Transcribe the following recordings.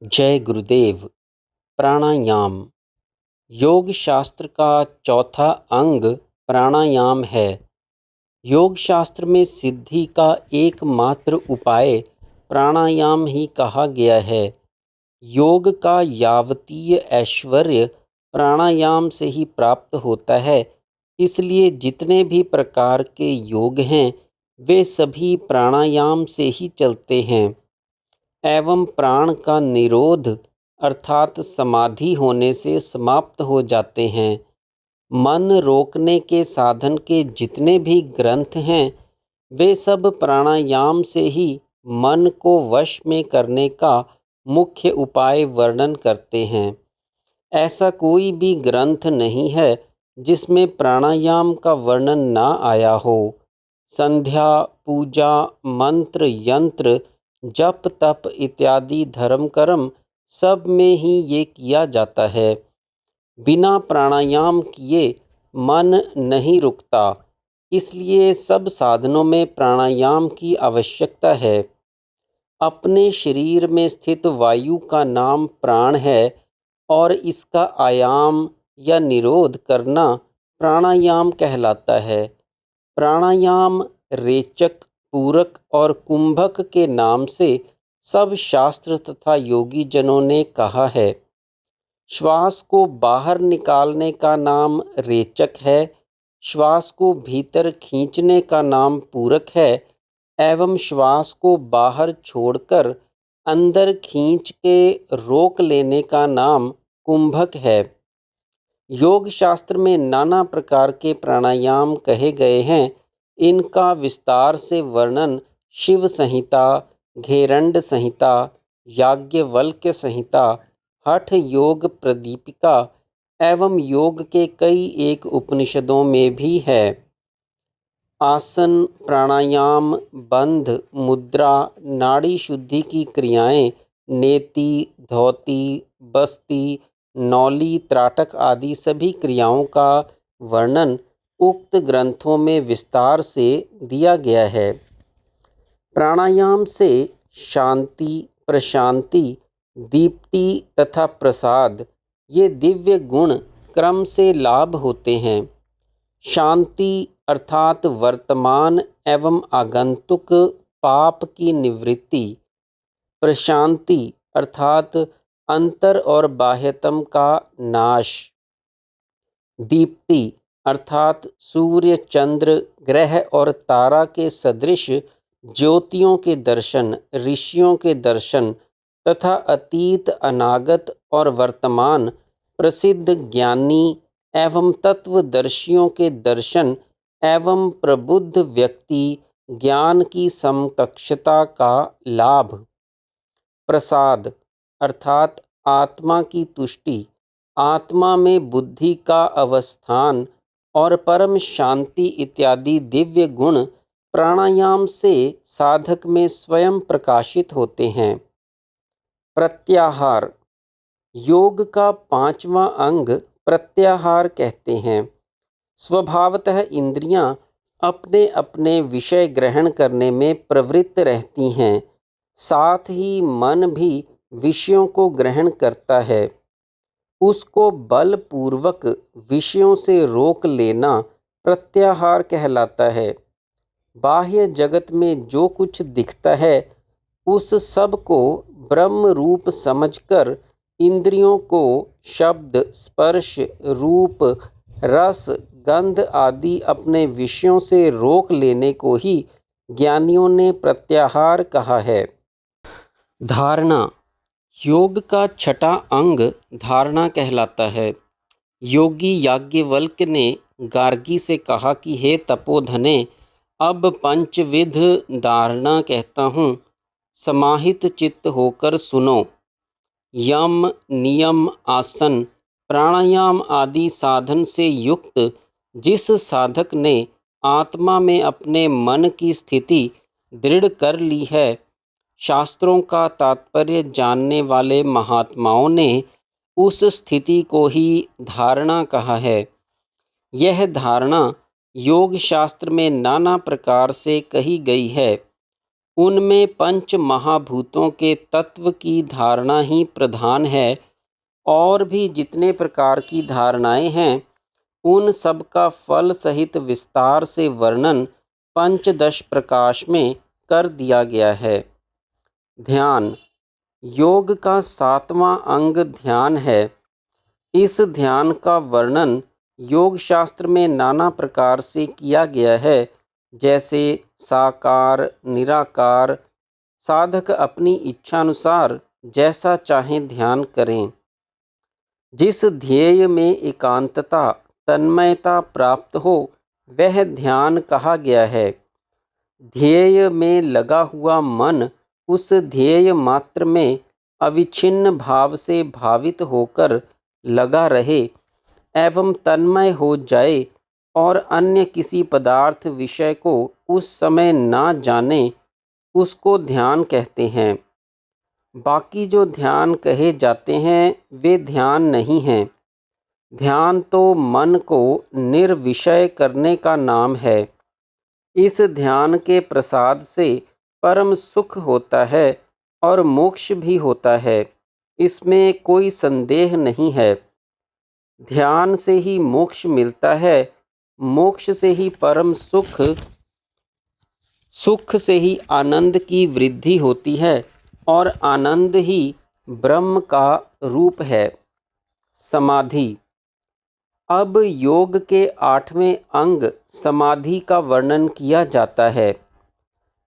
जय गुरुदेव। प्राणायाम योग शास्त्र का चौथा अंग प्राणायाम है। योग शास्त्र में सिद्धि का एकमात्र उपाय प्राणायाम ही कहा गया है। योग का यावतीय ऐश्वर्य प्राणायाम से ही प्राप्त होता है। इसलिए जितने भी प्रकार के योग हैं वे सभी प्राणायाम से ही चलते हैं। एवं प्राण का निरोध अर्थात समाधि होने से समाप्त हो जाते हैं। मन रोकने के साधन के जितने भी ग्रंथ हैं वे सब प्राणायाम से ही मन को वश में करने का मुख्य उपाय वर्णन करते हैं। ऐसा कोई भी ग्रंथ नहीं है जिसमें प्राणायाम का वर्णन ना आया हो। संध्या, पूजा, मंत्र, यंत्र, जप, तप इत्यादि धर्म कर्म सब में ही ये किया जाता है। बिना प्राणायाम किए मन नहीं रुकता, इसलिए सब साधनों में प्राणायाम की आवश्यकता है। अपने शरीर में स्थित वायु का नाम प्राण है और इसका आयाम या निरोध करना प्राणायाम कहलाता है। प्राणायाम रेचक, पूरक और कुंभक के नाम से सब शास्त्र तथा योगी जनों ने कहा है। श्वास को बाहर निकालने का नाम रेचक है, श्वास को भीतर खींचने का नाम पूरक है एवं श्वास को बाहर छोड़कर अंदर खींच के रोक लेने का नाम कुंभक है। योग शास्त्र में नाना प्रकार के प्राणायाम कहे गए हैं। इनका विस्तार से वर्णन शिव संहिता, घेरंड संहिता, याज्ञवल्क्य संहिता, हठ योग प्रदीपिका एवं योग के कई एक उपनिषदों में भी है। आसन, प्राणायाम, बंध, मुद्रा, नाड़ी शुद्धि की क्रियाएं, नेति, धौती, बस्ती, नौली, त्राटक आदि सभी क्रियाओं का वर्णन उक्त ग्रंथों में विस्तार से दिया गया है। प्राणायाम से शांति, प्रशांति, दीप्ति तथा प्रसाद ये दिव्य गुण क्रम से लाभ होते हैं। शांति अर्थात वर्तमान एवं आगंतुक पाप की निवृत्ति, प्रशांति अर्थात अंतर और बाह्यतम का नाश, दीप्ति अर्थात सूर्य, चंद्र, ग्रह और तारा के सदृश ज्योतियों के दर्शन, ऋषियों के दर्शन तथा अतीत, अनागत और वर्तमान प्रसिद्ध ज्ञानी एवं तत्वदर्शियों के दर्शन एवं प्रबुद्ध व्यक्ति ज्ञान की समकक्षता का लाभ। प्रसाद अर्थात आत्मा की तुष्टि, आत्मा में बुद्धि का अवस्थान और परम शांति इत्यादि दिव्य गुण प्राणायाम से साधक में स्वयं प्रकाशित होते हैं। प्रत्याहार योग का पांचवा अंग प्रत्याहार कहते हैं। स्वभावतः इंद्रियां अपने अपने विषय ग्रहण करने में प्रवृत्त रहती हैं, साथ ही मन भी विषयों को ग्रहण करता है। उसको बलपूर्वक विषयों से रोक लेना प्रत्याहार कहलाता है। बाह्य जगत में जो कुछ दिखता है उस सब को ब्रह्म रूप समझकर इंद्रियों को शब्द, स्पर्श, रूप, रस, गंध आदि अपने विषयों से रोक लेने को ही ज्ञानियों ने प्रत्याहार कहा है। धारणा योग का छठा अंग धारणा कहलाता है। योगी याज्ञवल्क्य ने गार्गी से कहा कि हे तपोधने, अब पंचविध धारणा कहता हूँ, समाहित चित्त होकर सुनो। यम, नियम, आसन, प्राणायाम आदि साधन से युक्त जिस साधक ने आत्मा में अपने मन की स्थिति दृढ़ कर ली है, शास्त्रों का तात्पर्य जानने वाले महात्माओं ने उस स्थिति को ही धारणा कहा है। यह धारणा योग शास्त्र में नाना प्रकार से कही गई है। उनमें पंच महाभूतों के तत्व की धारणा ही प्रधान है। और भी जितने प्रकार की धारणाएं हैं उन सब का फल सहित विस्तार से वर्णन पंचदश प्रकाश में कर दिया गया है। ध्यान। योग का सातवां अंग ध्यान है। इस ध्यान का वर्णन योग शास्त्र में नाना प्रकार से किया गया है, जैसे साकार, निराकार। साधक अपनी इच्छानुसार जैसा चाहे ध्यान करें। जिस ध्येय में एकांतता, तन्मयता प्राप्त हो वह ध्यान कहा गया है। ध्येय में लगा हुआ मन उस ध्येय मात्र में अविच्छिन्न भाव से भावित होकर लगा रहे एवं तन्मय हो जाए और अन्य किसी पदार्थ विषय को उस समय ना जाने, उसको ध्यान कहते हैं। बाकी जो ध्यान कहे जाते हैं वे ध्यान नहीं हैं। ध्यान तो मन को निर्विषय करने का नाम है। इस ध्यान के प्रसाद से परम सुख होता है और मोक्ष भी होता है, इसमें कोई संदेह नहीं है। ध्यान से ही मोक्ष मिलता है, मोक्ष से ही परम सुख, सुख से ही आनंद की वृद्धि होती है और आनंद ही ब्रह्म का रूप है। समाधि। अब योग के 8वें अंग समाधि का वर्णन किया जाता है।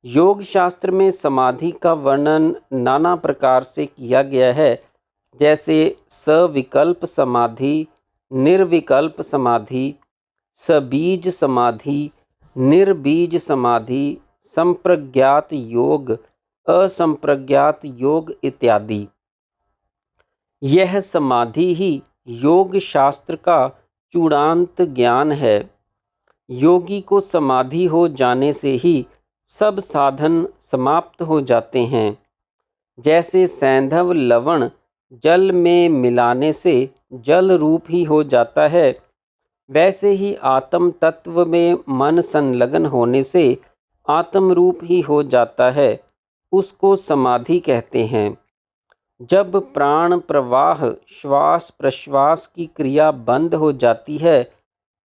योग शास्त्र में समाधि का वर्णन नाना प्रकार से किया गया है, जैसे सविकल्प समाधि, निर्विकल्प समाधि, सबीज समाधि, निर्बीज समाधि, संप्रज्ञात योग, असंप्रज्ञात योग इत्यादि। यह समाधि ही योग शास्त्र का चूड़ांत ज्ञान है। योगी को समाधि हो जाने से ही सब साधन समाप्त हो जाते हैं। जैसे सैंधव लवण जल में मिलाने से जल रूप ही हो जाता है, वैसे ही आत्म तत्व में मन संलग्न होने से आत्म रूप ही हो जाता है, उसको समाधि कहते हैं। जब प्राण प्रवाह, श्वास प्रश्वास की क्रिया बंद हो जाती है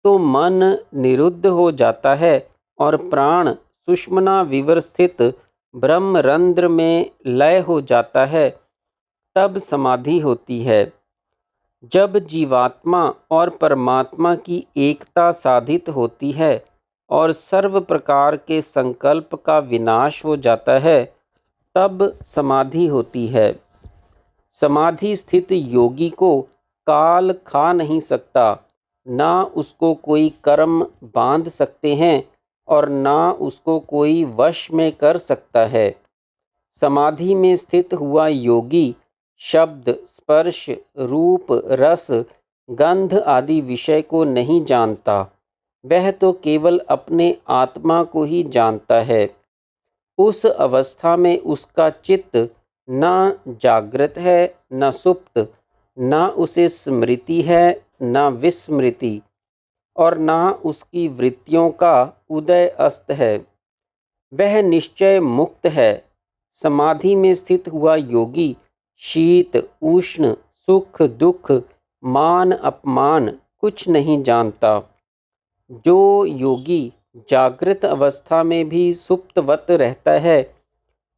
तो मन निरुद्ध हो जाता है और प्राण सुषुम्ना विवर स्थित ब्रह्मरंध्र में लय हो जाता है, तब समाधि होती है। जब जीवात्मा और परमात्मा की एकता साधित होती है और सर्व प्रकार के संकल्प का विनाश हो जाता है, तब समाधि होती है। समाधि स्थित योगी को काल खा नहीं सकता, ना उसको कोई कर्म बांध सकते हैं और ना उसको कोई वश में कर सकता है। समाधि में स्थित हुआ योगी शब्द, स्पर्श, रूप, रस, गंध आदि विषय को नहीं जानता, वह तो केवल अपने आत्मा को ही जानता है। उस अवस्था में उसका चित्त न जागृत है न सुप्त, न उसे स्मृति है न विस्मृति, और न उसकी वृत्तियों का उदय अस्त है। वह निश्चय मुक्त है। समाधि में स्थित हुआ योगी शीत उष्ण, सुख दुख, मान अपमान कुछ नहीं जानता। जो योगी जागृत अवस्था में भी सुप्तवत रहता है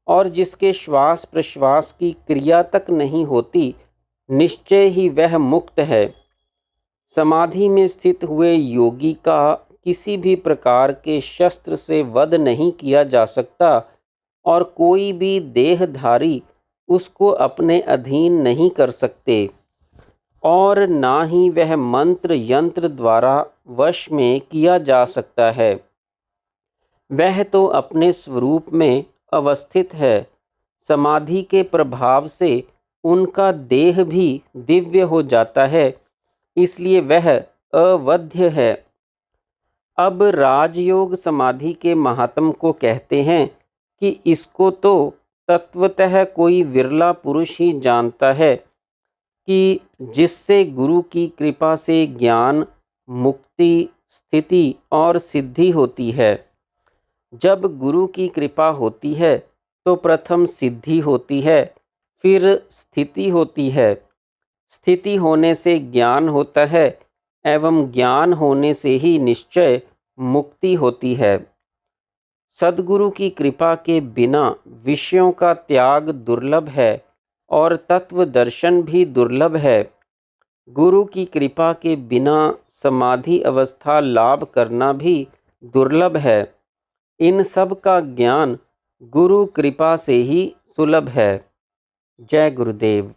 और जिसके श्वास प्रश्वास की क्रिया तक नहीं होती, निश्चय ही वह मुक्त है। समाधि में स्थित हुए योगी का किसी भी प्रकार के शस्त्र से वध नहीं किया जा सकता और कोई भी देहधारी उसको अपने अधीन नहीं कर सकते, और ना ही वह मंत्र यंत्र द्वारा वश में किया जा सकता है। वह तो अपने स्वरूप में अवस्थित है। समाधि के प्रभाव से उनका देह भी दिव्य हो जाता है, इसलिए वह अवध्य है। अब राजयोग समाधि के महात्म को कहते हैं कि इसको तो तत्वतः कोई विरला पुरुष ही जानता है कि जिससे गुरु की कृपा से ज्ञान, मुक्ति, स्थिति और सिद्धि होती है। जब गुरु की कृपा होती है तो प्रथम सिद्धि होती है, फिर स्थिति होती है। स्थिति होने से ज्ञान होता है एवं ज्ञान होने से ही निश्चय मुक्ति होती है। सद्गुरु की कृपा के बिना विषयों का त्याग दुर्लभ है और तत्व दर्शन भी दुर्लभ है। गुरु की कृपा के बिना समाधि अवस्था लाभ करना भी दुर्लभ है। इन सब का ज्ञान गुरु कृपा से ही सुलभ है। जय गुरुदेव।